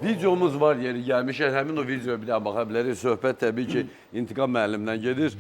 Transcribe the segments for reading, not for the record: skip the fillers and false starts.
Videomuz var yeri gəlmişək. Həmin o videoya bir daha baxa bilərik. Söhbət təbii ki, İntiqam müəllimdən gedir.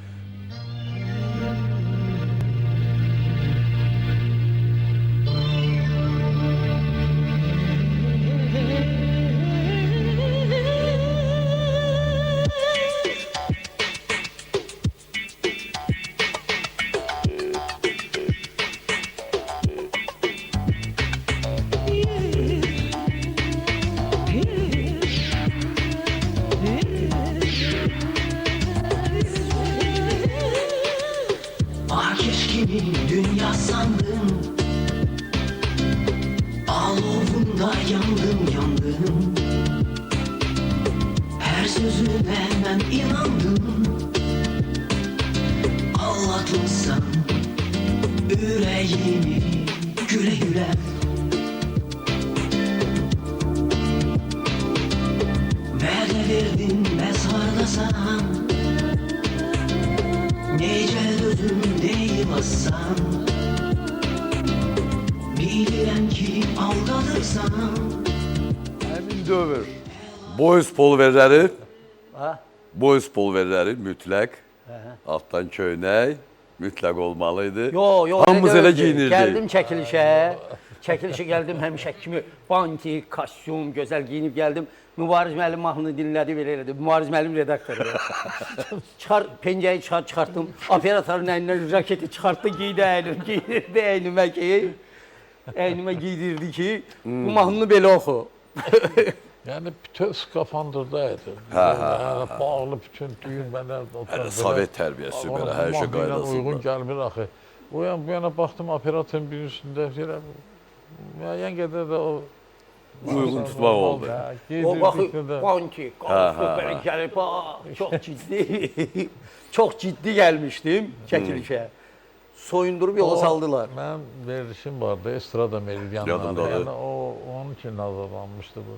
Ateş gibi dünya sandım, alovunda yandım. Her sözüne ben inandım. Aldatmışsan yüreğimi güle güle. Vədə verdin mezardasan, necə dözüm deyilməzsən. Bilirəm ki aldadırsan. Həmin dövr. Boys polverləri. Boys polverləri mütləq. Altdan köynək mütləq olmalıydı. Yo, Hamımız elə giyinirdik. Gəldim çəkilişə gəldim həmişə kimi banki, kostyum, gözəl giyinib gəldim. Mübariz müəllim mahnını dinlədi, belə elədi. Mübariz müəllim redaktoru. Pencəyi çıxartdım. Operatorun əlindən raketi çıxartdı, giydirdi əynimə ki. Əynimə giydirdi ki, bu mahnını belə oxu. Yəni bütün skafandırdaydı. Bağlı bütün düyünmələr. Sovet tərbiyəsi belə, hər şey qaydasında. Uyğun gəlmir axı. Bu yana baxdım operatorun bir üstündə müəyyən qədər də o uyğun tutmaq oldu. O baxı, banki, belə gəlib, çox ciddi gəlmişdim çəkilişə. Soyundurub yola saldılar. Mənim verilişim vardı, Estrada Meridianları. Yadımdadır. Yəni onun üçün hazırlanmışdı bu.